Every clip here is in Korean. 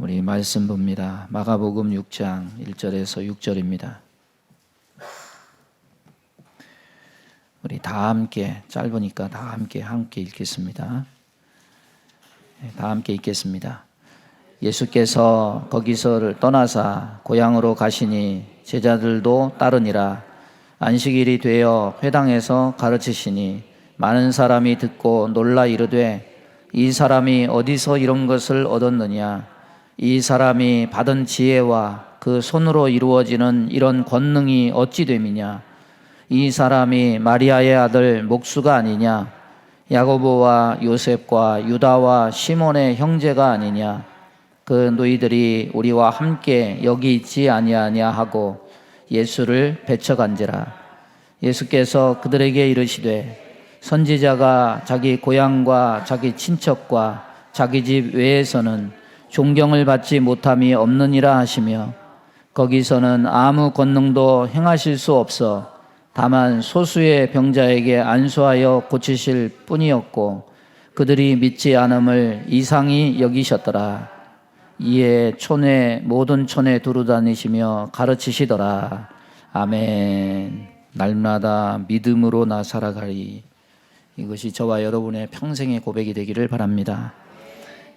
우리 말씀 봅니다. 마가복음 6장 1절에서 6절입니다. 우리 다 함께, 짧으니까 다 함께 읽겠습니다. 다 함께 읽겠습니다. 예수께서 거기서를 떠나사 고향으로 가시니 제자들도 따르니라. 안식일이 되어 회당에서 가르치시니 많은 사람이 듣고 놀라 이르되 이 사람이 어디서 이런 것을 얻었느냐? 이 사람이 받은 지혜와 그 손으로 이루어지는 이런 권능이 어찌 됨이냐? 이 사람이 마리아의 아들 목수가 아니냐? 야고보와 요셉과 유다와 시몬의 형제가 아니냐? 그 너희들이 우리와 함께 여기 있지 아니하냐 하고 예수를 배척한지라. 예수께서 그들에게 이르시되 선지자가 자기 고향과 자기 친척과 자기 집 외에서는 존경을 받지 못함이 없느니라 하시며 거기서는 아무 권능도 행하실 수 없어 다만 소수의 병자에게 안수하여 고치실 뿐이었고 그들이 믿지 않음을 이상히 여기셨더라. 이에 모든 촌에 두루다니시며 가르치시더라. 아멘. 날마다 믿음으로 나 살아가리. 이것이 저와 여러분의 평생의 고백이 되기를 바랍니다.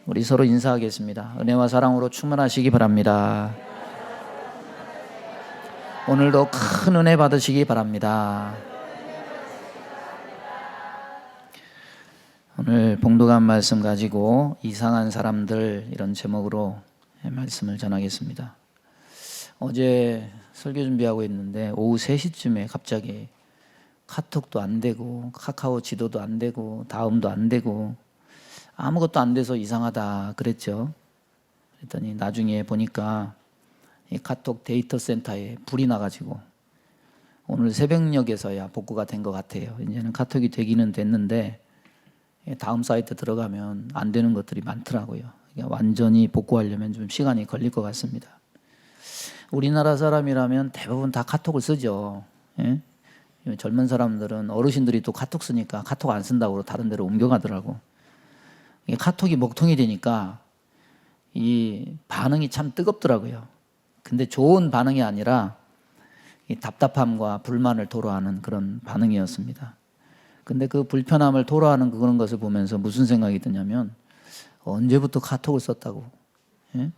우리 서로 인사하겠습니다. 은혜와 사랑으로 충만하시기 바랍니다. 오늘도 큰 은혜 받으시기 바랍니다. 오늘 봉독한 말씀 가지고 이상한 사람들 이런 제목으로 말씀을 전하겠습니다. 어제 설교 준비하고 있는데 오후 3시쯤에 갑자기 카톡도 안 되고 카카오 지도도 안 되고 다음도 안 되고 아무것도 안 돼서 이상하다 그랬죠. 그랬더니 나중에 보니까 이 카톡 데이터 센터에 불이 나가지고 오늘 새벽녘에서야 복구가 된 것 같아요. 이제는 카톡이 되기는 됐는데 다음 사이트 들어가면 안 되는 것들이 많더라고요. 그러니까 완전히 복구하려면 좀 시간이 걸릴 것 같습니다. 우리나라 사람이라면 대부분 다 카톡을 쓰죠. 예? 젊은 사람들은 어르신들이 또 카톡 쓰니까 카톡 안 쓴다고 다른 데로 옮겨가더라고. 카톡이 먹통이 되니까 이 반응이 참 뜨겁더라고요. 근데 좋은 반응이 아니라 이 답답함과 불만을 토로하는 그런 반응이었습니다. 근데 그 불편함을 토로하는 그런 것을 보면서 무슨 생각이 드냐면 언제부터 카톡을 썼다고? 예?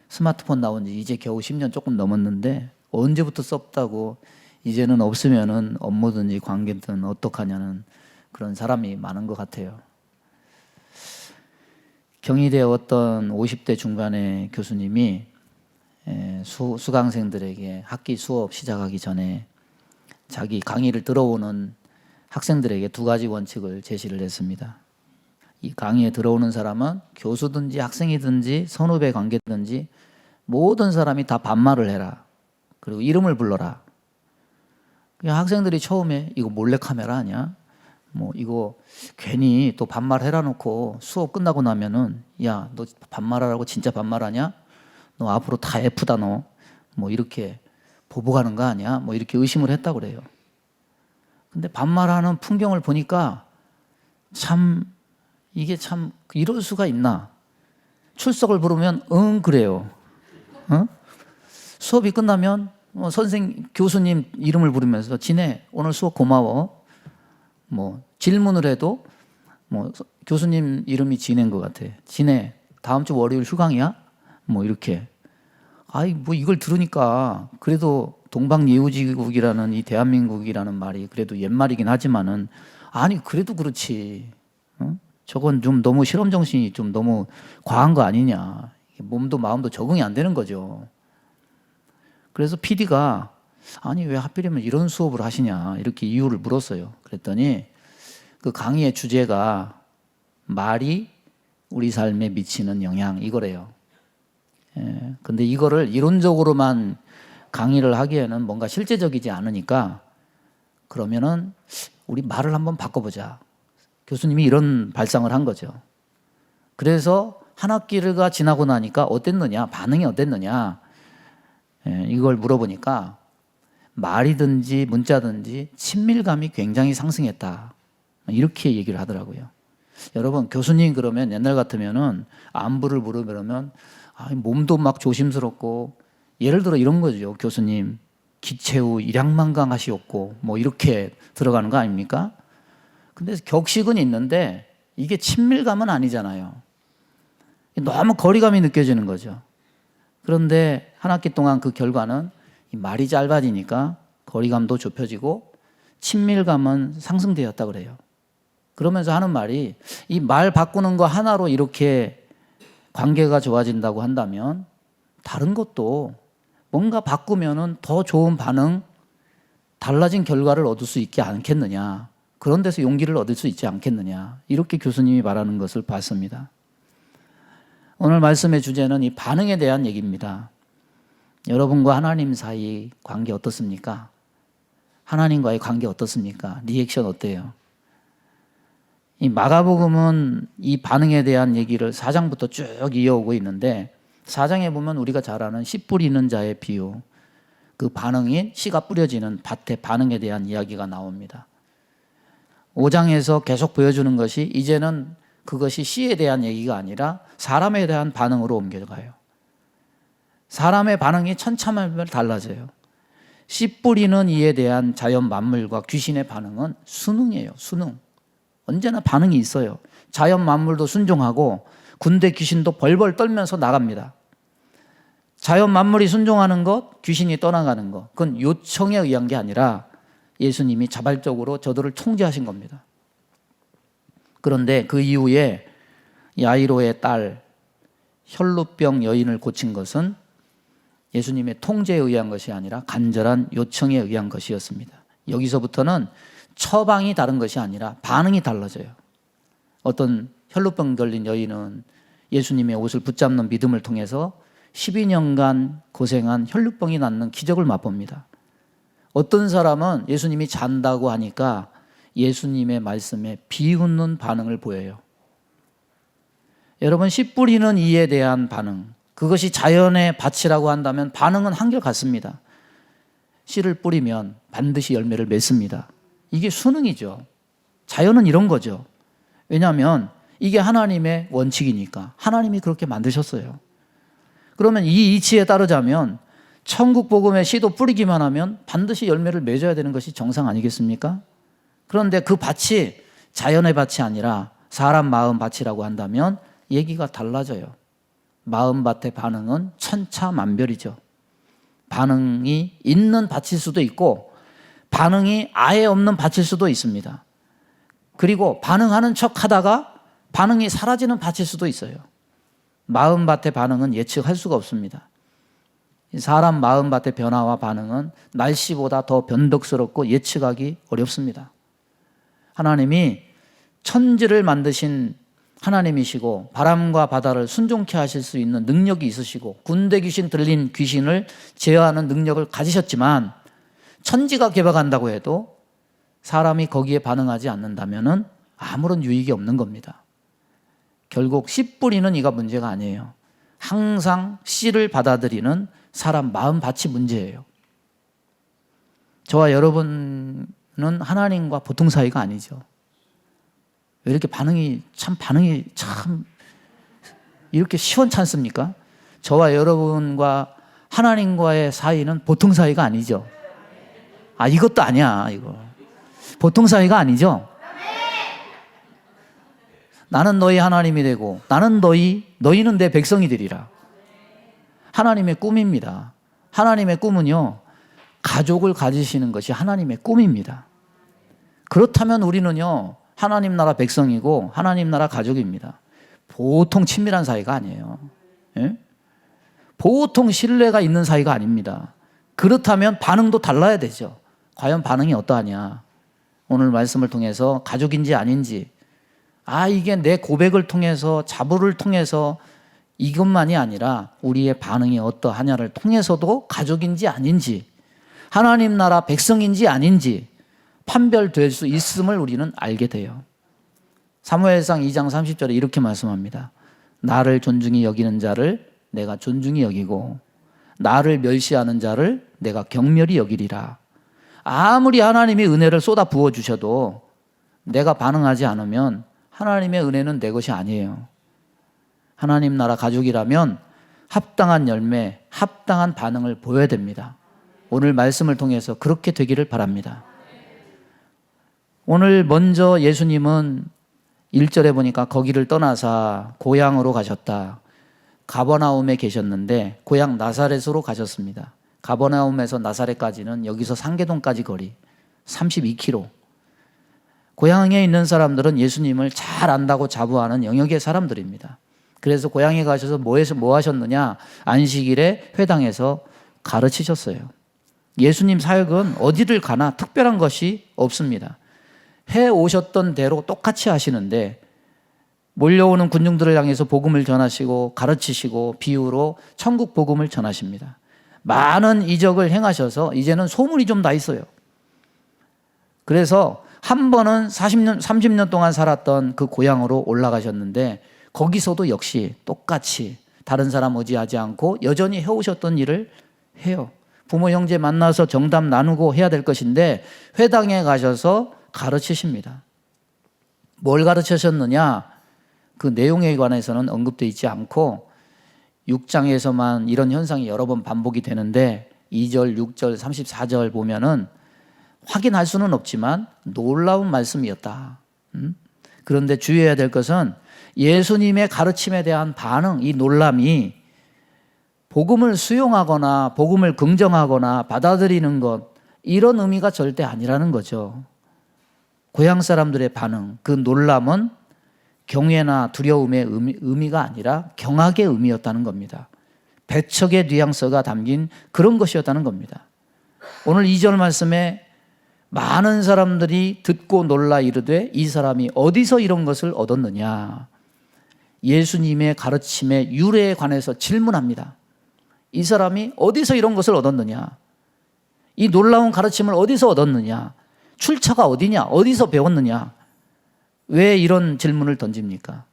스마트폰 나온 지 이제 겨우 10년 조금 넘었는데 언제부터 썼다고 이제는 없으면은 업무든지 관계든 어떡하냐는 그런 사람이 많은 것 같아요. 경희대 어떤 50대 중반의 교수님이 수강생들에게 학기 수업 시작하기 전에 자기 강의를 들어오는 학생들에게 2가지 원칙을 제시를 했습니다. 이 강의에 들어오는 사람은 교수든지 학생이든지 선후배 관계든지 모든 사람이 다 반말을 해라. 그리고 이름을 불러라. 학생들이 처음에 이거 몰래카메라 아니야? 뭐 이거 괜히 또 반말해라 놓고 수업 끝나고 나면은 야, 너 반말하라고 진짜 반말하냐? 너 앞으로 다 F다 너. 뭐 이렇게 보복하는 거 아니야? 뭐 이렇게 의심을 했다고 그래요. 근데 반말하는 풍경을 보니까 이게 참 이럴 수가 있나? 출석을 부르면 그래요. 수업이 끝나면 교수님 이름을 부르면서 지네 오늘 수업 고마워. 뭐 질문을 해도 뭐 교수님 이름이 지네인 것 같아. 지네 다음 주 월요일 휴강이야? 뭐 이렇게. 뭐 이걸 들으니까 그래도 동방예우지국이라는 이 대한민국이라는 말이 그래도 옛말이긴 하지만은 아니 그래도 그렇지. 저건 좀 너무 실험 정신이 좀 너무 과한 거 아니냐. 몸도 마음도 적응이 안 되는 거죠. 그래서 PD가 아니 왜 하필이면 이런 수업을 하시냐 이렇게 이유를 물었어요. 그랬더니 그 강의의 주제가 말이 우리 삶에 미치는 영향 이거래요. 근데 이거를 이론적으로만 강의를 하기에는 뭔가 실제적이지 않으니까 그러면은 우리 말을 한번 바꿔보자. 교수님이 이런 발상을 한 거죠. 그래서 한 학기가 지나고 나니까 어땠느냐, 반응이 어땠느냐 이걸 물어보니까 말이든지 문자든지 친밀감이 굉장히 상승했다. 이렇게 얘기를 하더라고요. 여러분 교수님 그러면 옛날 같으면은 안부를 물으면 몸도 막 조심스럽고, 예를 들어 이런 거죠. 교수님, 기체 후 일양만강 하시옵고, 뭐 이렇게 들어가는 거 아닙니까? 근데 격식은 있는데 이게 친밀감은 아니잖아요. 너무 거리감이 느껴지는 거죠. 그런데 한 학기 동안 그 결과는 이 말이 짧아지니까 거리감도 좁혀지고 친밀감은 상승되었다 그래요. 그러면서 하는 말이, 이 말 바꾸는 거 하나로 이렇게 관계가 좋아진다고 한다면 다른 것도 뭔가 바꾸면은 더 좋은 반응, 달라진 결과를 얻을 수 있지 않겠느냐. 그런 데서 용기를 얻을 수 있지 않겠느냐. 이렇게 교수님이 말하는 것을 봤습니다. 오늘 말씀의 주제는 이 반응에 대한 얘기입니다. 여러분과 하나님 사이 관계 어떻습니까? 하나님과의 관계 어떻습니까? 리액션 어때요? 이 마가복음은 이 반응에 대한 얘기를 4장부터 쭉 이어오고 있는데, 4장에 보면 우리가 잘 아는 씨 뿌리는 자의 비유, 그 반응이 씨가 뿌려지는 밭의 반응에 대한 이야기가 나옵니다. 5장에서 계속 보여주는 것이 이제는 그것이 씨에 대한 얘기가 아니라 사람에 대한 반응으로 옮겨가요. 사람의 반응이 천차만별 달라져요. 씨 뿌리는 이에 대한 자연 만물과 귀신의 반응은 순응이에요. 순응. 언제나 반응이 있어요. 자연 만물도 순종하고 군대 귀신도 벌벌 떨면서 나갑니다. 자연 만물이 순종하는 것, 귀신이 떠나가는 것, 그건 요청에 의한 게 아니라 예수님이 자발적으로 저들을 통제하신 겁니다. 그런데 그 이후에 야이로의 딸 혈루병 여인을 고친 것은 예수님의 통제에 의한 것이 아니라 간절한 요청에 의한 것이었습니다. 여기서부터는 처방이 다른 것이 아니라 반응이 달라져요. 어떤 혈루병 걸린 여인은 예수님의 옷을 붙잡는 믿음을 통해서 12년간 고생한 혈루병이 낫는 기적을 맛봅니다. 어떤 사람은 예수님이 잔다고 하니까 예수님의 말씀에 비웃는 반응을 보여요. 여러분, 씨 뿌리는 이에 대한 반응, 그것이 자연의 밭이라고 한다면 반응은 한결같습니다. 씨를 뿌리면 반드시 열매를 맺습니다. 이게 순응이죠. 자연은 이런 거죠. 왜냐하면 이게 하나님의 원칙이니까. 하나님이 그렇게 만드셨어요. 그러면 이 이치에 따르자면 천국 복음의 씨도 뿌리기만 하면 반드시 열매를 맺어야 되는 것이 정상 아니겠습니까? 그런데 그 밭이 자연의 밭이 아니라 사람 마음 밭이라고 한다면 얘기가 달라져요. 마음밭의 반응은 천차만별이죠. 반응이 있는 밭일 수도 있고 반응이 아예 없는 밭일 수도 있습니다. 그리고 반응하는 척 하다가 반응이 사라지는 밭일 수도 있어요. 마음밭의 반응은 예측할 수가 없습니다. 사람 마음밭의 변화와 반응은 날씨보다 더 변덕스럽고 예측하기 어렵습니다. 하나님이 천지를 만드신 하나님이시고 바람과 바다를 순종케 하실 수 있는 능력이 있으시고 군대 귀신 들린 귀신을 제어하는 능력을 가지셨지만 천지가 개박한다고 해도 사람이 거기에 반응하지 않는다면 아무런 유익이 없는 겁니다. 결국 씨 뿌리는 이가 문제가 아니에요. 항상 씨를 받아들이는 사람 마음밭이 문제예요. 저와 여러분은 하나님과 보통 사이가 아니죠. 왜 이렇게 반응이 참 이렇게 시원찮습니까? 저와 여러분과 하나님과의 사이는 보통 사이가 아니죠. 이것도 아니야, 이거. 보통 사이가 아니죠. 나는 너희 하나님이 되고 나는 너희는 내 백성이 되리라. 하나님의 꿈입니다. 하나님의 꿈은요, 가족을 가지시는 것이 하나님의 꿈입니다. 그렇다면 우리는요, 하나님 나라 백성이고 하나님 나라 가족입니다. 보통 친밀한 사이가 아니에요. 예? 보통 신뢰가 있는 사이가 아닙니다. 그렇다면 반응도 달라야 되죠. 과연 반응이 어떠하냐. 오늘 말씀을 통해서 가족인지 아닌지, 이게 내 고백을 통해서 자부를 통해서 이것만이 아니라 우리의 반응이 어떠하냐를 통해서도 가족인지 아닌지, 하나님 나라 백성인지 아닌지 판별될 수 있음을 우리는 알게 돼요. 사무엘상 2장 30절에 이렇게 말씀합니다. 나를 존중히 여기는 자를 내가 존중히 여기고 나를 멸시하는 자를 내가 경멸히 여기리라. 아무리 하나님이 은혜를 쏟아 부어주셔도 내가 반응하지 않으면 하나님의 은혜는 내 것이 아니에요. 하나님 나라 가족이라면 합당한 열매, 합당한 반응을 보여야 됩니다. 오늘 말씀을 통해서 그렇게 되기를 바랍니다. 오늘 먼저 예수님은 1절에 보니까 거기를 떠나사 고향으로 가셨다. 가버나움에 계셨는데 고향 나사렛으로 가셨습니다. 가버나움에서 나사렛까지는 여기서 상계동까지 거리 32km. 고향에 있는 사람들은 예수님을 잘 안다고 자부하는 영역의 사람들입니다. 그래서 고향에 가셔서 뭐 하셨느냐? 안식일에 회당에서 가르치셨어요. 예수님 사역은 어디를 가나 특별한 것이 없습니다. 해 오셨던 대로 똑같이 하시는데 몰려오는 군중들을 향해서 복음을 전하시고 가르치시고 비유로 천국 복음을 전하십니다. 많은 이적을 행하셔서 이제는 소문이 좀 나 있어요. 그래서 한 번은 30년 동안 살았던 그 고향으로 올라가셨는데 거기서도 역시 똑같이 다른 사람 의지하지 않고 여전히 해오셨던 일을 해요. 부모 형제 만나서 정담 나누고 해야 될 것인데 회당에 가셔서 가르치십니다. 뭘 가르치셨느냐? 그 내용에 관해서는 언급되어 있지 않고 6장에서만 이런 현상이 여러 번 반복이 되는데 2절, 6절, 34절 보면은 확인할 수는 없지만 놀라운 말씀이었다. 그런데 주의해야 될 것은 예수님의 가르침에 대한 반응, 이 놀람이 복음을 수용하거나 복음을 긍정하거나 받아들이는 것, 이런 의미가 절대 아니라는 거죠. 고향 사람들의 반응, 그 놀람은 경외나 두려움의 의미가 아니라 경악의 의미였다는 겁니다. 배척의 뉘앙스가 담긴 그런 것이었다는 겁니다. 오늘 2절 말씀에 많은 사람들이 듣고 놀라 이르되 이 사람이 어디서 이런 것을 얻었느냐? 예수님의 가르침의 유래에 관해서 질문합니다. 이 사람이 어디서 이런 것을 얻었느냐? 이 놀라운 가르침을 어디서 얻었느냐? 출처가 어디냐? 어디서 배웠느냐? 왜 이런 질문을 던집니까?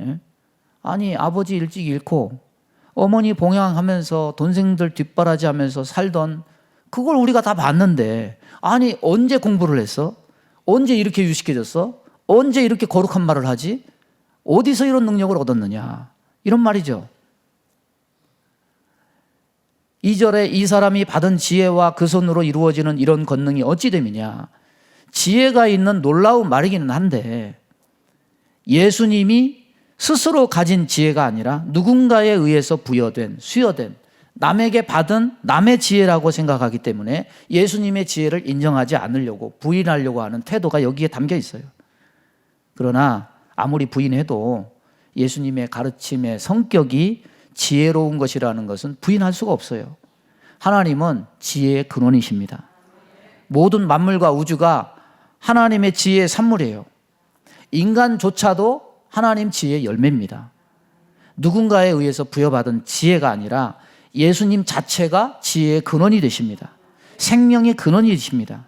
예? 아니, 아버지 일찍 잃고 어머니 봉양하면서 동생들 뒷바라지하면서 살던 그걸 우리가 다 봤는데 아니 언제 공부를 했어? 언제 이렇게 유식해졌어? 언제 이렇게 거룩한 말을 하지? 어디서 이런 능력을 얻었느냐? 이런 말이죠. 2절에 이 사람이 받은 지혜와 그 손으로 이루어지는 이런 권능이 어찌 됨이냐? 지혜가 있는 놀라운 말이기는 한데 예수님이 스스로 가진 지혜가 아니라 누군가에 의해서 부여된, 수여된, 남에게 받은 남의 지혜라고 생각하기 때문에 예수님의 지혜를 인정하지 않으려고 부인하려고 하는 태도가 여기에 담겨 있어요. 그러나 아무리 부인해도 예수님의 가르침의 성격이 지혜로운 것이라는 것은 부인할 수가 없어요. 하나님은 지혜의 근원이십니다. 모든 만물과 우주가 하나님의 지혜의 산물이에요. 인간조차도 하나님 지혜의 열매입니다. 누군가에 의해서 부여받은 지혜가 아니라 예수님 자체가 지혜의 근원이 되십니다. 생명의 근원이 되십니다.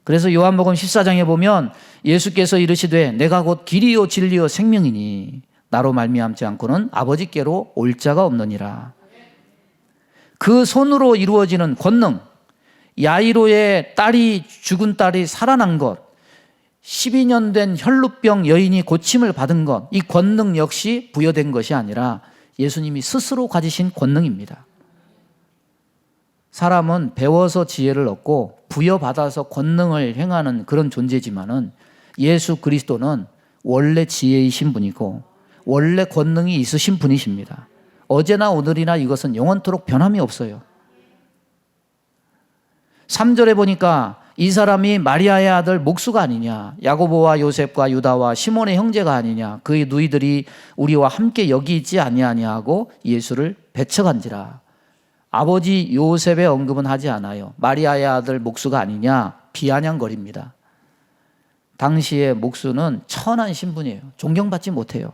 그래서 요한복음 14장에 보면 예수께서 이르시되 내가 곧 길이요 진리요 생명이니 나로 말미암지 않고는 아버지께로 올 자가 없느니라. 그 손으로 이루어지는 권능, 야이로의 죽은 딸이 살아난 것, 12년 된 혈루병 여인이 고침을 받은 것, 이 권능 역시 부여된 것이 아니라 예수님이 스스로 가지신 권능입니다. 사람은 배워서 지혜를 얻고 부여받아서 권능을 행하는 그런 존재지만은 예수 그리스도는 원래 지혜이신 분이고 원래 권능이 있으신 분이십니다. 어제나 오늘이나 이것은 영원토록 변함이 없어요. 3절에 보니까 이 사람이 마리아의 아들 목수가 아니냐, 야고보와 요셉과 유다와 시몬의 형제가 아니냐, 그의 누이들이 우리와 함께 여기 있지 아니하냐 하고 예수를 배척한지라. 아버지 요셉의 언급은 하지 않아요. 마리아의 아들 목수가 아니냐 비아냥거립니다. 당시의 목수는 천한 신분이에요. 존경받지 못해요.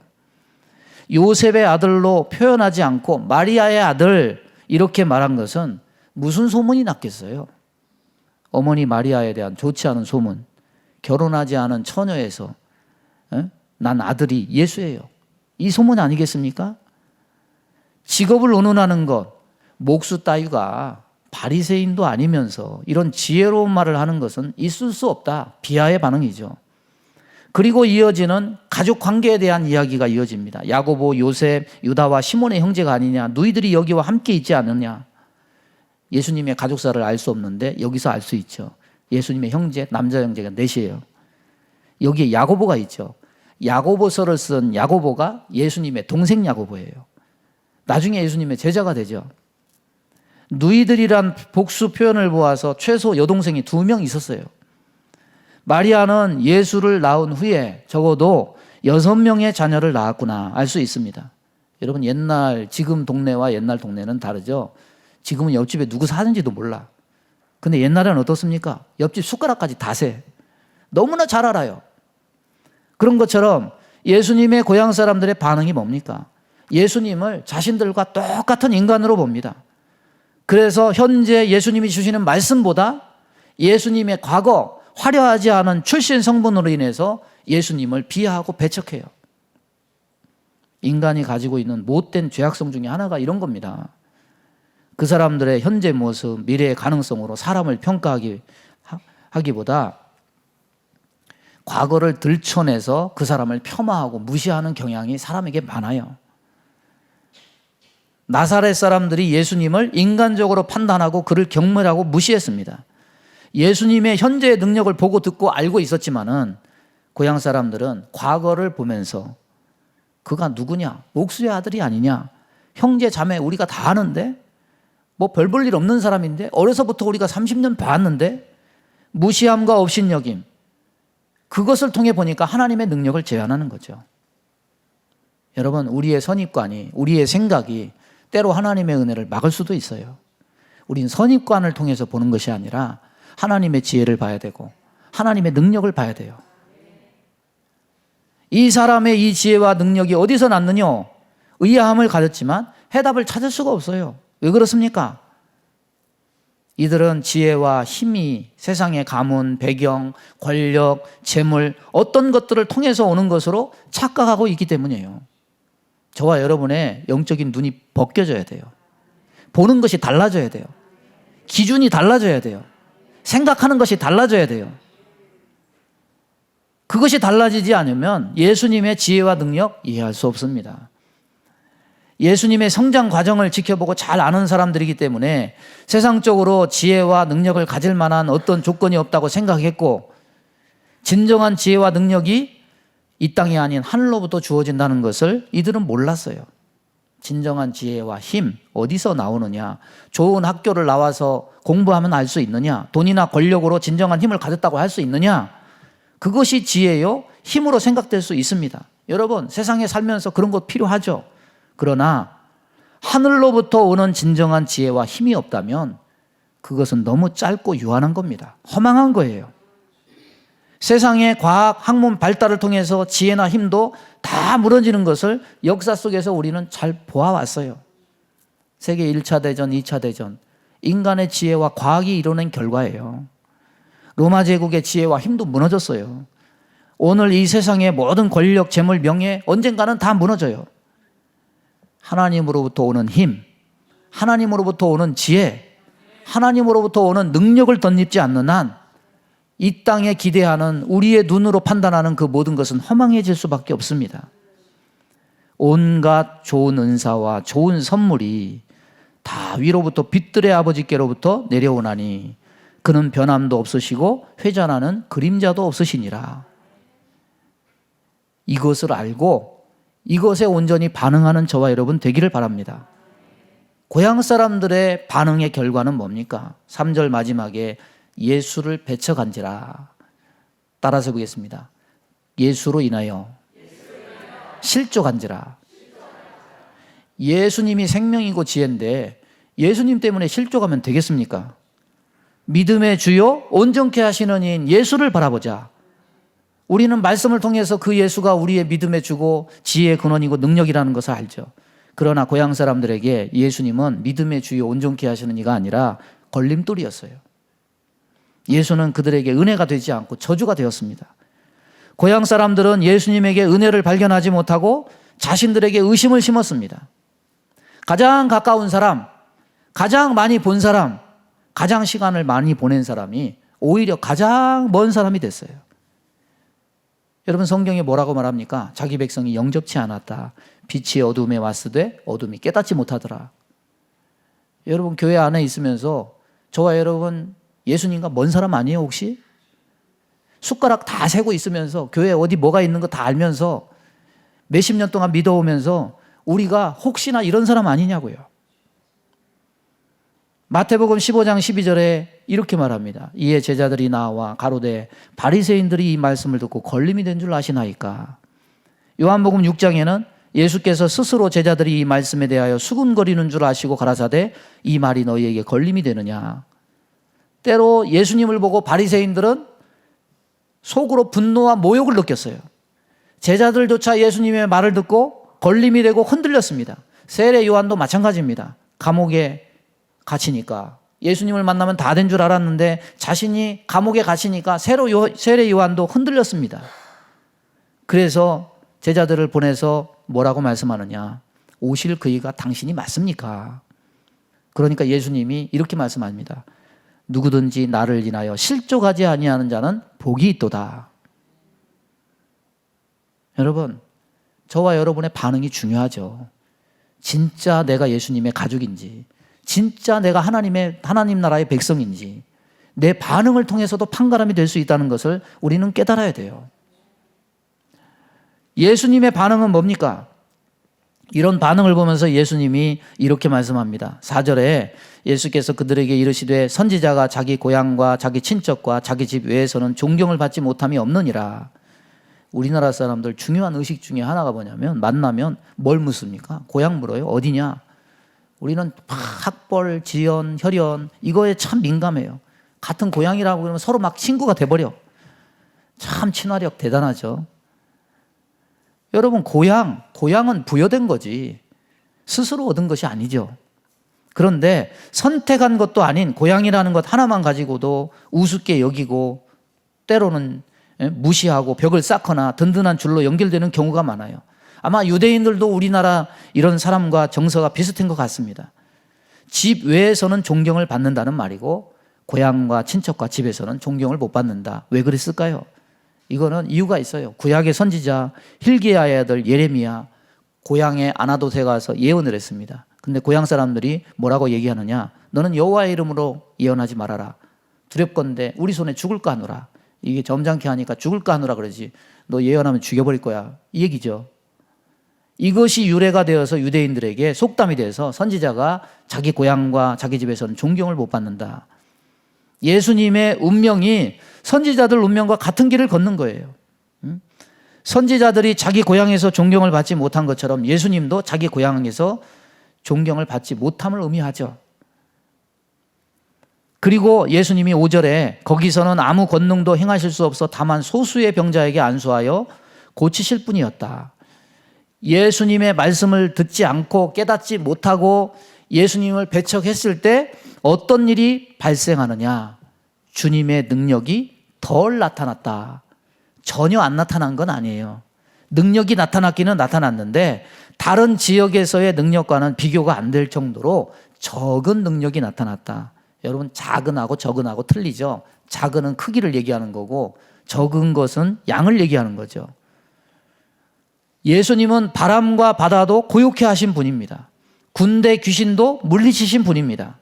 요셉의 아들로 표현하지 않고 마리아의 아들 이렇게 말한 것은 무슨 소문이 났겠어요? 어머니 마리아에 대한 좋지 않은 소문. 결혼하지 않은 처녀에서 난 아들이 예수예요. 이 소문 아니겠습니까? 직업을 의논하는 것, 목수 따위가 바리새인도 아니면서 이런 지혜로운 말을 하는 것은 있을 수 없다. 비하의 반응이죠. 그리고 이어지는 가족 관계에 대한 이야기가 이어집니다. 야고보, 요셉, 유다와 시몬의 형제가 아니냐, 너희들이 여기와 함께 있지 않느냐. 예수님의 가족사를 알 수 없는데 여기서 알 수 있죠. 예수님의 형제, 남자 형제가 넷이에요. 여기에 야고보가 있죠. 야고보서를 쓴 야고보가 예수님의 동생 야고보예요. 나중에 예수님의 제자가 되죠. 너희들이란 복수 표현을 보아서 최소 여동생이 2명 있었어요. 마리아는 예수를 낳은 후에 적어도 6명의 자녀를 낳았구나 알 수 있습니다. 여러분, 지금 동네와 옛날 동네는 다르죠. 지금은 옆집에 누구 사는지도 몰라. 근데 옛날에는 어떻습니까? 옆집 숟가락까지 다 세. 너무나 잘 알아요. 그런 것처럼 예수님의 고향 사람들의 반응이 뭡니까? 예수님을 자신들과 똑같은 인간으로 봅니다. 그래서 현재 예수님이 주시는 말씀보다 예수님의 과거 화려하지 않은 출신 성분으로 인해서 예수님을 비하하고 배척해요. 인간이 가지고 있는 못된 죄악성 중에 하나가 이런 겁니다. 그 사람들의 현재 모습, 미래의 가능성으로 사람을 평가하기보다 과거를 들춰내서 그 사람을 폄하하고 무시하는 경향이 사람에게 많아요. 나사렛 사람들이 예수님을 인간적으로 판단하고 그를 경멸하고 무시했습니다. 예수님의 현재의 능력을 보고 듣고 알고 있었지만은 고향 사람들은 과거를 보면서 그가 누구냐? 목수의 아들이 아니냐? 형제 자매 우리가 다 아는데? 뭐 별 볼 일 없는 사람인데? 어려서부터 우리가 30년 봐왔는데? 무시함과 업신여김. 그것을 통해 보니까 하나님의 능력을 제한하는 거죠. 여러분, 우리의 선입관이, 우리의 생각이 때로 하나님의 은혜를 막을 수도 있어요. 우린 선입관을 통해서 보는 것이 아니라 하나님의 지혜를 봐야 되고 하나님의 능력을 봐야 돼요. 이 사람의 이 지혜와 능력이 어디서 났느냐? 의아함을 가졌지만 해답을 찾을 수가 없어요. 왜 그렇습니까? 이들은 지혜와 힘이 세상의 가문, 배경, 권력, 재물 어떤 것들을 통해서 오는 것으로 착각하고 있기 때문이에요. 저와 여러분의 영적인 눈이 벗겨져야 돼요. 보는 것이 달라져야 돼요. 기준이 달라져야 돼요. 생각하는 것이 달라져야 돼요. 그것이 달라지지 않으면 예수님의 지혜와 능력 이해할 수 없습니다. 예수님의 성장 과정을 지켜보고 잘 아는 사람들이기 때문에 세상적으로 지혜와 능력을 가질 만한 어떤 조건이 없다고 생각했고, 진정한 지혜와 능력이 이 땅이 아닌 하늘로부터 주어진다는 것을 이들은 몰랐어요. 진정한 지혜와 힘 어디서 나오느냐? 좋은 학교를 나와서 공부하면 알 수 있느냐? 돈이나 권력으로 진정한 힘을 가졌다고 할 수 있느냐? 그것이 지혜요, 힘으로 생각될 수 있습니다. 여러분, 세상에 살면서 그런 것 필요하죠. 그러나 하늘로부터 오는 진정한 지혜와 힘이 없다면 그것은 너무 짧고 유한한 겁니다. 허망한 거예요. 세상의 과학, 학문 발달을 통해서 지혜나 힘도 다 무너지는 것을 역사 속에서 우리는 잘 보아왔어요. 세계 1차 대전, 2차 대전, 인간의 지혜와 과학이 이뤄낸 결과예요. 로마 제국의 지혜와 힘도 무너졌어요. 오늘 이 세상의 모든 권력, 재물, 명예 언젠가는 다 무너져요. 하나님으로부터 오는 힘, 하나님으로부터 오는 지혜, 하나님으로부터 오는 능력을 덧입지 않는 한 이 땅에 기대하는 우리의 눈으로 판단하는 그 모든 것은 허망해질 수밖에 없습니다. 온갖 좋은 은사와 좋은 선물이 다 위로부터 빛들의 아버지께로부터 내려오나니 그는 변함도 없으시고 회전하는 그림자도 없으시니라. 이것을 알고 이것에 온전히 반응하는 저와 여러분 되기를 바랍니다. 고향 사람들의 반응의 결과는 뭡니까? 3절 마지막에 예수를 배척한지라. 따라서 보겠습니다. 예수로 인하여 실족한지라. 예수님이 생명이고 지혜인데 예수님 때문에 실족하면 되겠습니까? 믿음의 주요 온전케 하시는 이인 예수를 바라보자. 우리는 말씀을 통해서 그 예수가 우리의 믿음의 주고 지혜의 근원이고 능력이라는 것을 알죠. 그러나 고향 사람들에게 예수님은 믿음의 주요 온전케 하시는 이가 아니라 걸림돌이었어요. 예수는 그들에게 은혜가 되지 않고 저주가 되었습니다. 고향 사람들은 예수님에게 은혜를 발견하지 못하고 자신들에게 의심을 심었습니다. 가장 가까운 사람, 가장 많이 본 사람, 가장 시간을 많이 보낸 사람이 오히려 가장 먼 사람이 됐어요. 여러분 성경에 뭐라고 말합니까? 자기 백성이 영접치 않았다. 빛이 어둠에 왔으되 어둠이 깨닫지 못하더라. 여러분 교회 안에 있으면서 저와 여러분 예수님과 먼 사람 아니에요 혹시? 숟가락 다 세고 있으면서 교회 어디 뭐가 있는 거 다 알면서 몇십 년 동안 믿어오면서 우리가 혹시나 이런 사람 아니냐고요. 마태복음 15장 12절에 이렇게 말합니다. 이에 제자들이 나와 가로되 바리새인들이 이 말씀을 듣고 걸림이 된 줄 아시나이까. 요한복음 6장에는 예수께서 스스로 제자들이 이 말씀에 대하여 수군거리는 줄 아시고 가라사대 이 말이 너희에게 걸림이 되느냐. 때로 예수님을 보고 바리새인들은 속으로 분노와 모욕을 느꼈어요. 제자들조차 예수님의 말을 듣고 걸림이 되고 흔들렸습니다. 세례 요한도 마찬가지입니다. 감옥에 갇히니까 예수님을 만나면 다 된 줄 알았는데 자신이 감옥에 갇히니까 세례 요한도 흔들렸습니다. 그래서 제자들을 보내서 뭐라고 말씀하느냐. 오실 그이가 당신이 맞습니까? 그러니까 예수님이 이렇게 말씀합니다. 누구든지 나를 인하여 실족하지 아니하는 자는 복이 있도다. 여러분, 저와 여러분의 반응이 중요하죠. 진짜 내가 예수님의 가족인지, 진짜 내가 하나님 나라의 백성인지, 내 반응을 통해서도 판가름이 될 수 있다는 것을 우리는 깨달아야 돼요. 예수님의 반응은 뭡니까? 이런 반응을 보면서 예수님이 이렇게 말씀합니다. 4절에 예수께서 그들에게 이르시되 선지자가 자기 고향과 자기 친척과 자기 집 외에서는 존경을 받지 못함이 없느니라. 우리나라 사람들 중요한 의식 중에 하나가 뭐냐면 만나면 뭘 묻습니까? 고향 물어요. 어디냐? 우리는 학벌, 지연, 혈연 이거에 참 민감해요. 같은 고향이라고 그러면 서로 막 친구가 돼버려. 참 친화력 대단하죠. 여러분 고향은 부여된 거지 스스로 얻은 것이 아니죠. 그런데 선택한 것도 아닌 고향이라는 것 하나만 가지고도 우습게 여기고 때로는 무시하고 벽을 쌓거나 든든한 줄로 연결되는 경우가 많아요. 아마 유대인들도 우리나라 이런 사람과 정서가 비슷한 것 같습니다. 집 외에서는 존경을 받는다는 말이고 고향과 친척과 집에서는 존경을 못 받는다. 왜 그랬을까요? 이거는 이유가 있어요. 구약의 선지자 hilki야의 아들 예레미야 고향에 아나돗에 가서 예언을 했습니다. 근데 고향 사람들이 뭐라고 얘기하느냐? 너는 여호와의 이름으로 예언하지 말아라. 두렵건대 우리 손에 죽을까 하노라. 이게 점잖게 하니까 죽을까 하노라 그러지. 너 예언하면 죽여버릴 거야. 이 얘기죠. 이것이 유래가 되어서 유대인들에게 속담이 돼서 선지자가 자기 고향과 자기 집에서는 존경을 못 받는다. 예수님의 운명이 선지자들 운명과 같은 길을 걷는 거예요. 선지자들이 자기 고향에서 존경을 받지 못한 것처럼 예수님도 자기 고향에서 존경을 받지 못함을 의미하죠. 그리고 예수님이 5절에 거기서는 아무 권능도 행하실 수 없어 다만 소수의 병자에게 안수하여 고치실 뿐이었다. 예수님의 말씀을 듣지 않고 깨닫지 못하고 예수님을 배척했을 때 어떤 일이 발생하느냐? 주님의 능력이 덜 나타났다. 전혀 안 나타난 건 아니에요. 능력이 나타났기는 나타났는데 다른 지역에서의 능력과는 비교가 안 될 정도로 적은 능력이 나타났다. 여러분 작은하고 적은하고 틀리죠. 작은은 크기를 얘기하는 거고 적은 것은 양을 얘기하는 거죠. 예수님은 바람과 바다도 고요케 하신 분입니다. 군대 귀신도 물리치신 분입니다.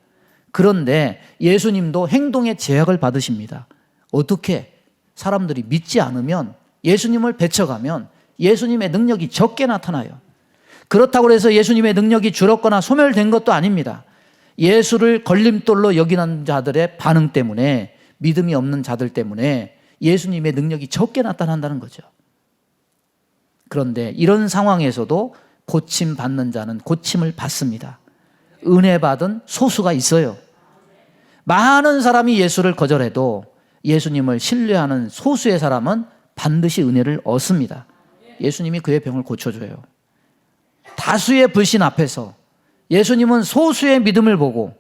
그런데 예수님도 행동의 제약을 받으십니다. 어떻게? 사람들이 믿지 않으면 예수님을 배척하면 예수님의 능력이 적게 나타나요. 그렇다고 해서 예수님의 능력이 줄었거나 소멸된 것도 아닙니다. 예수를 걸림돌로 여기는 자들의 반응 때문에 믿음이 없는 자들 때문에 예수님의 능력이 적게 나타난다는 거죠. 그런데 이런 상황에서도 고침받는 자는 고침을 받습니다. 은혜 받은 소수가 있어요. 많은 사람이 예수를 거절해도 예수님을 신뢰하는 소수의 사람은 반드시 은혜를 얻습니다. 예수님이 그의 병을 고쳐줘요. 다수의 불신 앞에서 예수님은 소수의 믿음을 보고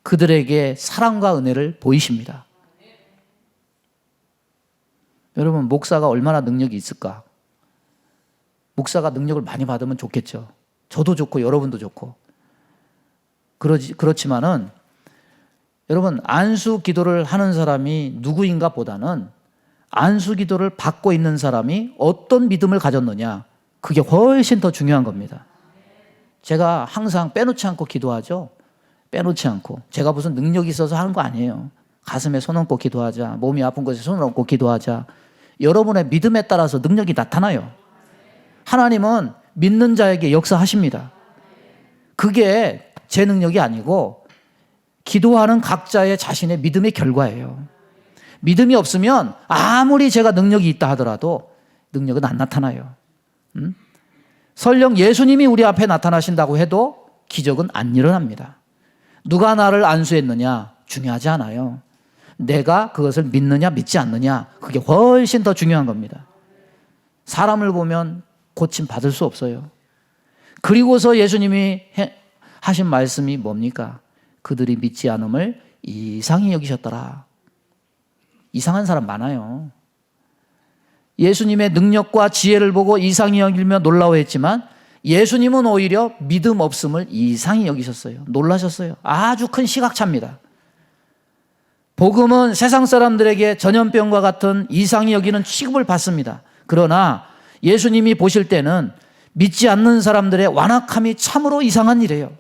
그들에게 사랑과 은혜를 보이십니다. 여러분, 목사가 얼마나 능력이 있을까? 목사가 능력을 많이 받으면 좋겠죠. 저도 좋고 여러분도 좋고. 그렇지만은 여러분, 안수 기도를 하는 사람이 누구인가 보다는 안수 기도를 받고 있는 사람이 어떤 믿음을 가졌느냐, 그게 훨씬 더 중요한 겁니다. 제가 항상 빼놓지 않고 기도하죠. 빼놓지 않고. 제가 무슨 능력이 있어서 하는 거 아니에요. 가슴에 손 얹고 기도하자, 몸이 아픈 곳에 손을 얹고 기도하자. 여러분의 믿음에 따라서 능력이 나타나요. 하나님은 믿는 자에게 역사하십니다. 그게 제 능력이 아니고 기도하는 각자의 자신의 믿음의 결과예요. 믿음이 없으면 아무리 제가 능력이 있다 하더라도 능력은 안 나타나요. 설령 예수님이 우리 앞에 나타나신다고 해도 기적은 안 일어납니다. 누가 나를 안수했느냐 중요하지 않아요. 내가 그것을 믿느냐 믿지 않느냐, 그게 훨씬 더 중요한 겁니다. 사람을 보면 고침 받을 수 없어요. 그리고서 예수님이 하신 말씀이 뭡니까? 그들이 믿지 않음을 이상히 여기셨더라. 이상한 사람 많아요. 예수님의 능력과 지혜를 보고 이상히 여기며 놀라워했지만 예수님은 오히려 믿음 없음을 이상히 여기셨어요. 놀라셨어요. 아주 큰 시각차입니다. 복음은 세상 사람들에게 전염병과 같은 이상히 여기는 취급을 받습니다. 그러나 예수님이 보실 때는 믿지 않는 사람들의 완악함이 참으로 이상한 일이에요.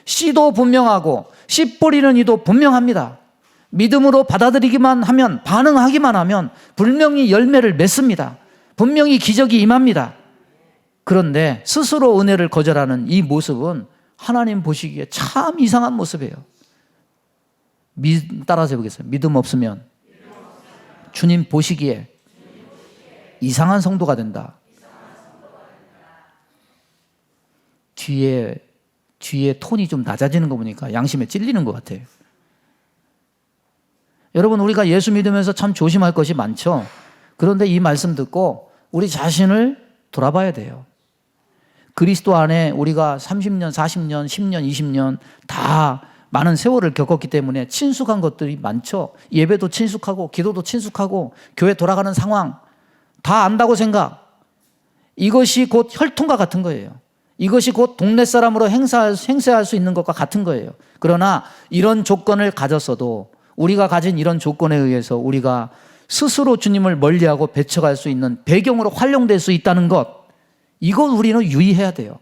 씨도 분명하고 씨 뿌리는 이도 분명합니다. 믿음으로 받아들이기만 하면, 반응하기만 하면 분명히 열매를 맺습니다. 분명히 기적이 임합니다. 그런데 스스로 은혜를 거절하는 이 모습은 하나님 보시기에 참 이상한 모습이에요. 따라서 해보겠습니다. 믿음 없으면 주님 보시기에 이상한 성도가 된다. 뒤에 톤이 좀 낮아지는 거 보니까 양심에 찔리는 것 같아요. 여러분, 우리가 예수 믿으면서 참 조심할 것이 많죠. 그런데 이 말씀 듣고 우리 자신을 돌아봐야 돼요. 그리스도 안에 우리가 30년, 40년, 10년, 20년 다 많은 세월을 겪었기 때문에 친숙한 것들이 많죠. 예배도 친숙하고 기도도 친숙하고 교회 돌아가는 상황 다 안다고 생각. 이것이 곧 혈통과 같은 거예요. 이것이 곧 동네 사람으로 행세할 수 있는 것과 같은 거예요. 그러나 이런 조건을 가졌어도, 우리가 가진 이런 조건에 의해서 우리가 스스로 주님을 멀리하고 배척할 수 있는 배경으로 활용될 수 있다는 것, 이건 우리는 유의해야 돼요.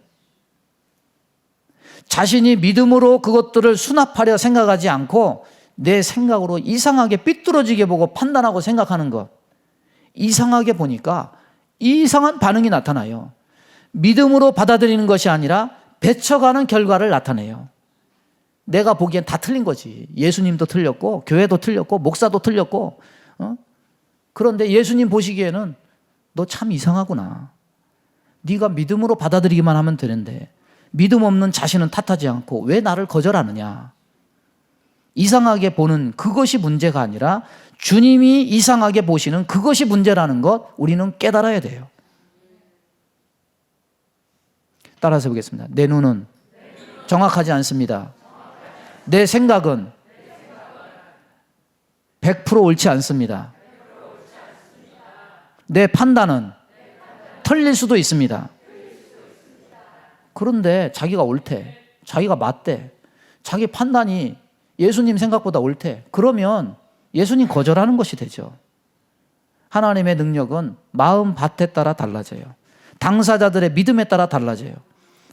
자신이 믿음으로 그것들을 수납하려 생각하지 않고 내 생각으로 이상하게 삐뚤어지게 보고 판단하고 생각하는 것, 이상하게 보니까 이상한 반응이 나타나요. 믿음으로 받아들이는 것이 아니라 배척하는 결과를 나타내요. 내가 보기엔 다 틀린 거지. 예수님도 틀렸고 교회도 틀렸고 목사도 틀렸고, 그런데 예수님 보시기에는 너 참 이상하구나. 네가 믿음으로 받아들이기만 하면 되는데 믿음 없는 자신은 탓하지 않고 왜 나를 거절하느냐. 이상하게 보는 그것이 문제가 아니라 주님이 이상하게 보시는 그것이 문제라는 것, 우리는 깨달아야 돼요. 따라서 해보겠습니다. 내 눈은 정확하지 않습니다. 내 생각은 100% 옳지 않습니다. 내 판단은 틀릴 수도 있습니다. 그런데 자기가 옳대, 자기가 맞대, 자기 판단이 예수님 생각보다 옳대. 그러면 예수님 거절하는 것이 되죠. 하나님의 능력은 마음 밭에 따라 달라져요. 당사자들의 믿음에 따라 달라져요.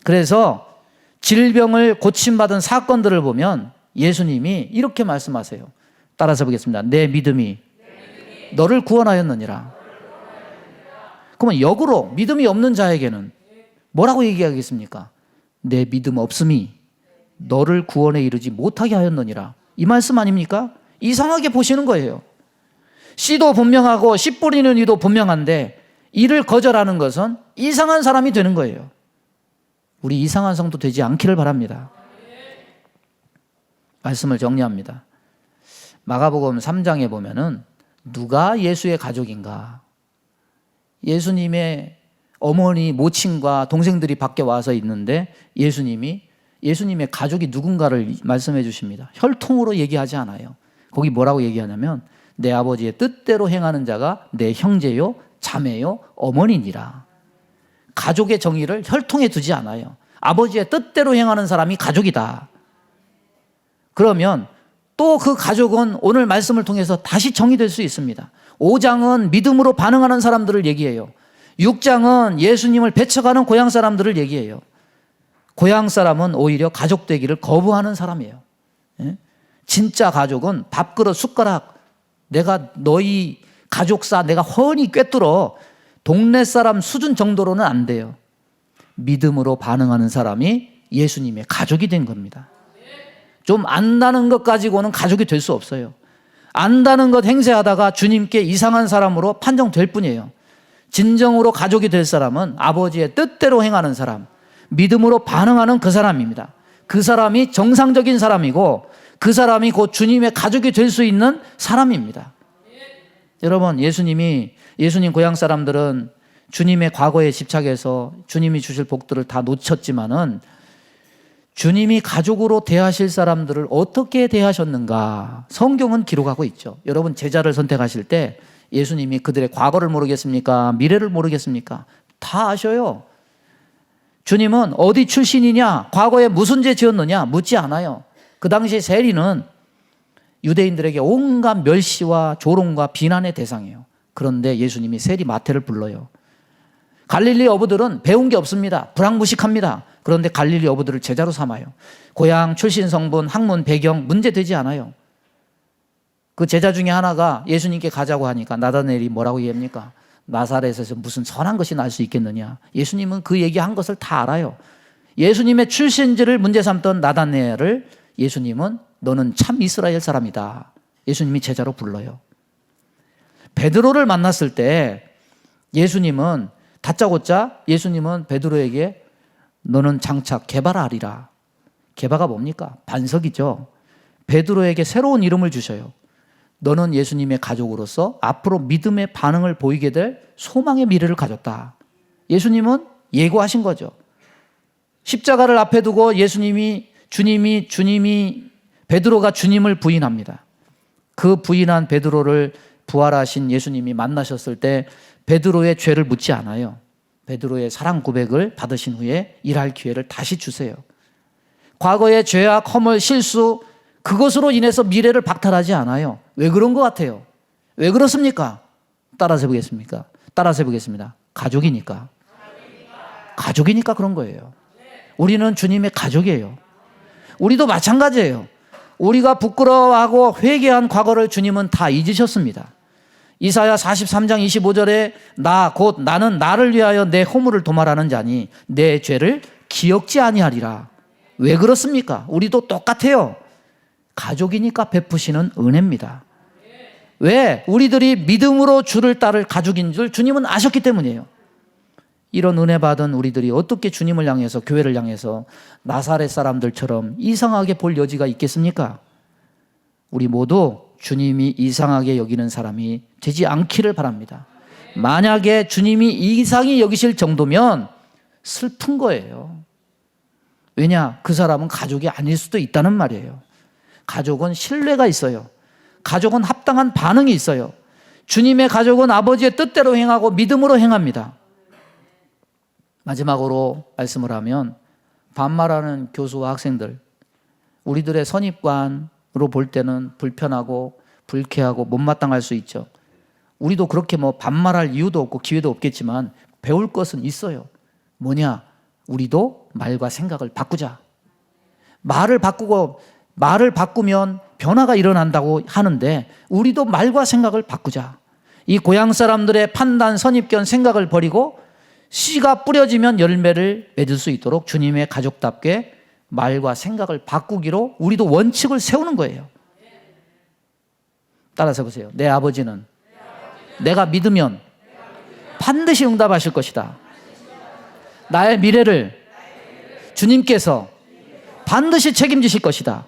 그래서 질병을 고침받은 사건들을 보면 예수님이 이렇게 말씀하세요. 따라서 보겠습니다. 내 믿음이 너를 구원하였느니라. 그러면 역으로 믿음이 없는 자에게는 뭐라고 얘기하겠습니까? 내 믿음 없음이 너를 구원에 이르지 못하게 하였느니라. 이 말씀 아닙니까? 이상하게 보시는 거예요. 씨도 분명하고 씨 뿌리는 이도 분명한데 이를 거절하는 것은 이상한 사람이 되는 거예요. 우리 이상한 성도 되지 않기를 바랍니다. 말씀을 정리합니다. 마가복음 3장에 보면은 누가 예수의 가족인가? 예수님의 어머니, 모친과 동생들이 밖에 와서 있는데 예수님의 가족이 누군가를 말씀해 주십니다. 혈통으로 얘기하지 않아요. 거기 뭐라고 얘기하냐면 내 아버지의 뜻대로 행하는 자가 내 형제요, 자매요, 어머니니라. 가족의 정의를 혈통에 두지 않아요. 아버지의 뜻대로 행하는 사람이 가족이다. 그러면 또 그 가족은 오늘 말씀을 통해서 다시 정의될 수 있습니다. 5장은 믿음으로 반응하는 사람들을 얘기해요. 6장은 예수님을 배척하는 고향 사람들을 얘기해요. 고향 사람은 오히려 가족 되기를 거부하는 사람이에요. 예? 진짜 가족은 밥그릇 숟가락 내가 너희 가족사 내가 훤히 꿰뚫어 동네 사람 수준 정도로는 안 돼요. 믿음으로 반응하는 사람이 예수님의 가족이 된 겁니다. 좀 안다는 것 가지고는 가족이 될 수 없어요. 안다는 것 행세하다가 주님께 이상한 사람으로 판정될 뿐이에요. 진정으로 가족이 될 사람은 아버지의 뜻대로 행하는 사람, 믿음으로 반응하는 그 사람입니다. 그 사람이 정상적인 사람이고 그 사람이 곧 주님의 가족이 될 수 있는 사람입니다. 여러분, 예수님 고향 사람들은 주님의 과거에 집착해서 주님이 주실 복들을 다 놓쳤지만은 주님이 가족으로 대하실 사람들을 어떻게 대하셨는가 성경은 기록하고 있죠. 여러분, 제자를 선택하실 때 예수님이 그들의 과거를 모르겠습니까? 미래를 모르겠습니까? 다 아셔요. 주님은 어디 출신이냐? 과거에 무슨 죄 지었느냐? 묻지 않아요. 그 당시 세리는 유대인들에게 온갖 멸시와 조롱과 비난의 대상이에요. 그런데 예수님이 세리 마태를 불러요. 갈릴리 어부들은 배운 게 없습니다. 불황무식합니다. 그런데 갈릴리 어부들을 제자로 삼아요. 고향, 출신, 성분, 학문, 배경 문제되지 않아요. 그 제자 중에 하나가 예수님께 가자고 하니까 나다나엘이 뭐라고 얘기합니까? 나사렛에서 무슨 선한 것이 날 수 있겠느냐. 예수님은 그 얘기한 것을 다 알아요. 예수님의 출신지를 문제 삼던 나다나엘을 예수님은 너는 참 이스라엘 사람이다. 예수님이 제자로 불러요. 베드로를 만났을 때 예수님은 다짜고짜 예수님은 베드로에게 너는 장차 게바라 하리라. 게바가 뭡니까? 반석이죠. 베드로에게 새로운 이름을 주셔요. 너는 예수님의 가족으로서 앞으로 믿음의 반응을 보이게 될 소망의 미래를 가졌다. 예수님은 예고하신 거죠. 십자가를 앞에 두고 주님이 베드로가 주님을 부인합니다. 그 부인한 베드로를 부활하신 예수님이 만나셨을 때 베드로의 죄를 묻지 않아요. 베드로의 사랑 고백을 받으신 후에 일할 기회를 다시 주세요. 과거의 죄악, 허물, 실수 그것으로 인해서 미래를 박탈하지 않아요. 왜 그런 것 같아요? 왜 그렇습니까? 따라서 해보겠습니까? 따라서 해보겠습니다. 가족이니까. 가족이니까 그런 거예요. 우리는 주님의 가족이에요. 우리도 마찬가지예요. 우리가 부끄러워하고 회개한 과거를 주님은 다 잊으셨습니다. 이사야 43장 25절에 나는 나를 위하여 내 허물을 도말하는 자니 내 죄를 기억지 아니하리라. 왜 그렇습니까? 우리도 똑같아요. 가족이니까 베푸시는 은혜입니다. 왜? 우리들이 믿음으로 주를 따를 가족인 줄 주님은 아셨기 때문이에요. 이런 은혜 받은 우리들이 어떻게 주님을 향해서 교회를 향해서 나사렛 사람들처럼 이상하게 볼 여지가 있겠습니까? 우리 모두 주님이 이상하게 여기는 사람이 되지 않기를 바랍니다. 만약에 주님이 이상히 여기실 정도면 슬픈 거예요. 왜냐? 그 사람은 가족이 아닐 수도 있다는 말이에요. 가족은 신뢰가 있어요. 가족은 합당한 반응이 있어요. 주님의 가족은 아버지의 뜻대로 행하고 믿음으로 행합니다. 마지막으로 말씀을 하면 반말하는 교수와 학생들, 우리들의 선입관으로 볼 때는 불편하고 불쾌하고 못마땅할 수 있죠. 우리도 그렇게 반말할 이유도 없고 기회도 없겠지만 배울 것은 있어요. 뭐냐? 우리도 말과 생각을 바꾸자. 말을 바꾸면 변화가 일어난다고 하는데 우리도 말과 생각을 바꾸자. 이 고향 사람들의 판단, 선입견, 생각을 버리고 씨가 뿌려지면 열매를 맺을 수 있도록 주님의 가족답게 말과 생각을 바꾸기로 우리도 원칙을 세우는 거예요. 따라서 보세요. 내 아버지는 내가 믿으면 반드시 응답하실 것이다. 나의 미래를 주님께서 반드시 책임지실 것이다.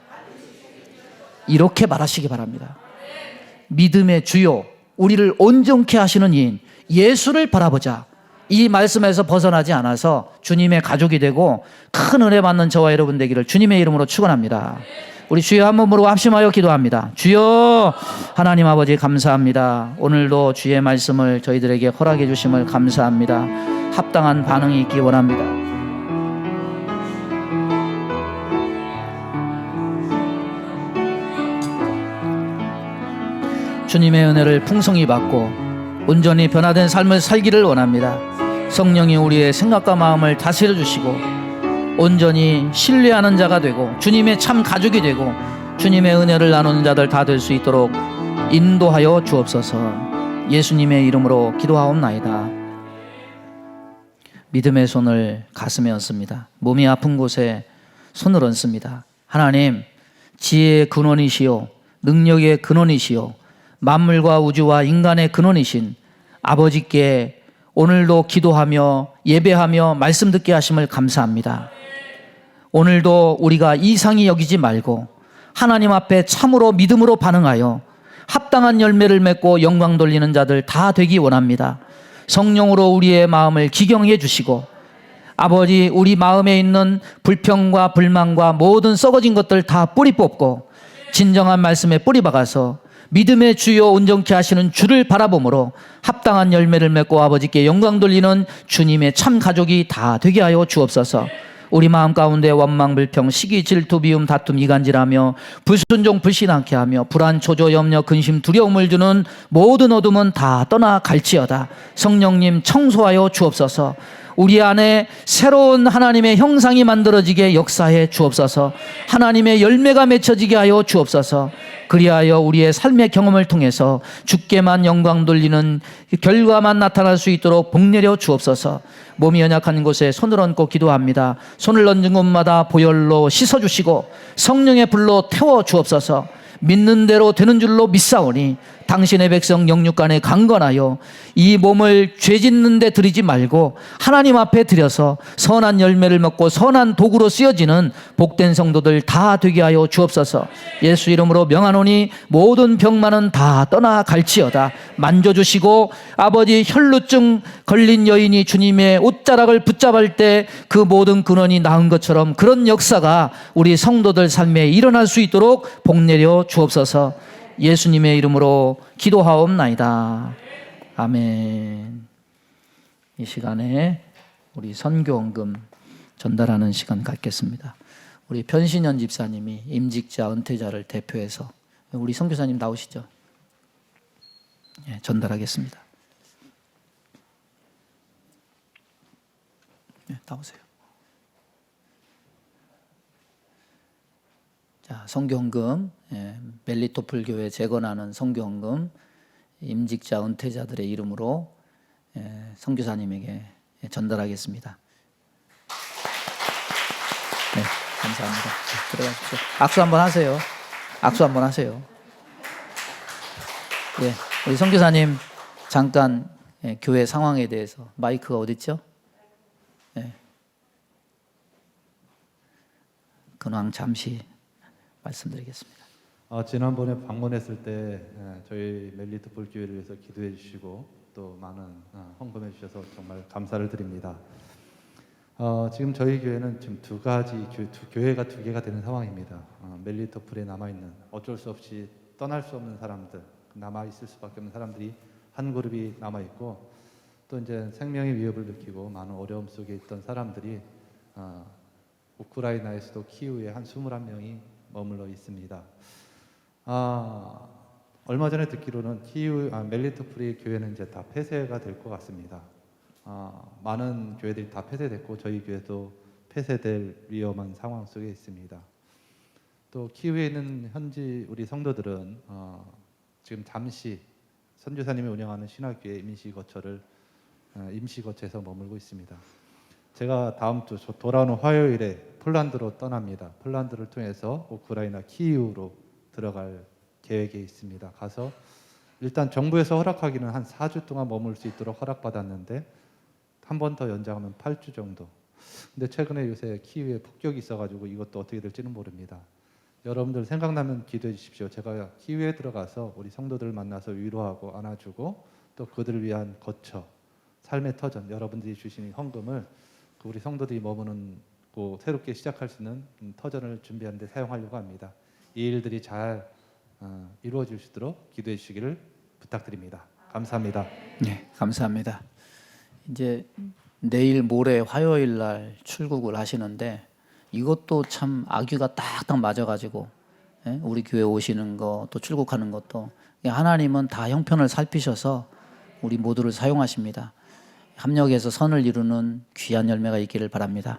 이렇게 말하시기 바랍니다. 믿음의 주요, 우리를 온전케 하시는 이인 예수를 바라보자. 이 말씀에서 벗어나지 않아서 주님의 가족이 되고 큰 은혜 받는 저와 여러분 되기를 주님의 이름으로 축원합니다. 우리 주여 한 몸으로 합심하여 기도합니다. 주여, 하나님 아버지 감사합니다. 오늘도 주의 말씀을 저희들에게 허락해 주심을 감사합니다. 합당한 반응이 있기 원합니다. 주님의 은혜를 풍성히 받고 온전히 변화된 삶을 살기를 원합니다. 성령이 우리의 생각과 마음을 다스려 주시고 온전히 신뢰하는 자가 되고 주님의 참 가족이 되고 주님의 은혜를 나누는 자들 다 될 수 있도록 인도하여 주옵소서. 예수님의 이름으로 기도하옵나이다. 믿음의 손을 가슴에 얹습니다. 몸이 아픈 곳에 손을 얹습니다. 하나님, 지혜의 근원이시요 능력의 근원이시요 만물과 우주와 인간의 근원이신 아버지께 오늘도 기도하며 예배하며 말씀 듣게 하심을 감사합니다. 오늘도 우리가 이상히 여기지 말고 하나님 앞에 참으로 믿음으로 반응하여 합당한 열매를 맺고 영광 돌리는 자들 다 되기 원합니다. 성령으로 우리의 마음을 기경해 주시고 아버지, 우리 마음에 있는 불평과 불만과 모든 썩어진 것들 다 뿌리 뽑고 진정한 말씀에 뿌리 박아서 믿음의 주요 온전케 하시는 주를 바라보므로 합당한 열매를 맺고 아버지께 영광 돌리는 주님의 참 가족이 다 되게 하여 주옵소서. 우리 마음 가운데 원망, 불평, 시기, 질투, 미움, 다툼, 이간질하며 불순종, 불신앙케 하며 불안, 초조, 염려, 근심, 두려움을 주는 모든 어둠은 다 떠나갈지어다. 성령님 청소하여 주옵소서. 우리 안에 새로운 하나님의 형상이 만들어지게 역사해 주옵소서. 하나님의 열매가 맺혀지게 하여 주옵소서. 그리하여 우리의 삶의 경험을 통해서 주께만 영광 돌리는 결과만 나타날 수 있도록 복내려 주옵소서. 몸이 연약한 곳에 손을 얹고 기도합니다. 손을 얹은 곳마다 보혈로 씻어주시고 성령의 불로 태워 주옵소서. 믿는 대로 되는 줄로 믿사오니 당신의 백성 영육간에 강건하여 이 몸을 죄 짓는 데 드리지 말고 하나님 앞에 드려서 선한 열매를 먹고 선한 도구로 쓰여지는 복된 성도들 다 되게 하여 주옵소서. 예수 이름으로 명하노니 모든 병만은 다 떠나갈지어다. 만져주시고 아버지, 혈루증 걸린 여인이 주님의 옷자락을 붙잡을 때 그 모든 근원이 나은 것처럼 그런 역사가 우리 성도들 삶에 일어날 수 있도록 복내려 주옵소서. 예수님의 이름으로 기도하옵나이다. 아멘. 이 시간에 우리 선교헌금 전달하는 시간 갖겠습니다. 우리 변신현 집사님이 임직자, 은퇴자를 대표해서 우리 선교사님 나오시죠? 예, 전달하겠습니다. 예, 나오세요. 자, 선교헌금, 멜리토플 교회 재건하는 선교헌금 임직자 은퇴자들의 이름으로 선교사님에게 전달하겠습니다. 네, 감사합니다. 들어가십시오. 악수 한번 하세요. 악수 한번 하세요. 네, 우리 선교사님 잠깐 교회 상황에 대해서 마이크가 어디 있죠? 네. 근황 잠시 말씀드리겠습니다. 지난번에 방문했을 때 저희 멜리토폴 교회를 위해서 기도해 주시고 또 많은 헌금해 주셔서 정말 감사를 드립니다. 지금 저희 교회는 지금 교회가 두 개가 되는 상황입니다. 멜리토폴에 남아 있는 어쩔 수 없이 떠날 수 없는 사람들, 남아 있을 수밖에 없는 사람들이 한 그룹이 남아 있고 또 이제 생명의 위협을 느끼고 많은 어려움 속에 있던 사람들이 우크라이나에서도 키우에 한 21명이 머물러 있습니다. 얼마 전에 듣기로는 멜리토폴의 교회는 이제 다 폐쇄가 될 것 같습니다. 많은 교회들이 다 폐쇄됐고 저희 교회도 폐쇄될 위험한 상황 속에 있습니다. 또 키우에 있는 현지 우리 성도들은 지금 잠시 선교사님이 운영하는 신학교의 임시거처에서 머물고 있습니다. 제가 다음 주 돌아오는 화요일에 폴란드로 떠납니다. 폴란드를 통해서 우크라이나 키이우로 들어갈 계획에 있습니다. 가서 일단 정부에서 허락하기는 한 4주 동안 머물 수 있도록 허락받았는데 한 번 더 연장하면 8주 정도. 근데 최근에 요새 키이우에 폭격이 있어가지고 이것도 어떻게 될지는 모릅니다. 여러분들 생각나면 기도해 주십시오. 제가 키이우에 들어가서 우리 성도들을 만나서 위로하고 안아주고 또 그들을 위한 거처, 삶의 터전, 여러분들이 주신 헌금을 우리 성도들이 머무는 새롭게 시작할 수 있는 터전을 준비하는 데 사용하려고 합니다. 이 일들이 잘 이루어질 수 있도록 기도해 주시기를 부탁드립니다. 감사합니다. 네, 감사합니다. 이제 내일 모레 화요일 날 출국을 하시는데 이것도 참 아기가 딱딱 맞아가지고 우리 교회 오시는 거 또 출국하는 것도 하나님은 다 형편을 살피셔서 우리 모두를 사용하십니다. 합력해서 선을 이루는 귀한 열매가 있기를 바랍니다.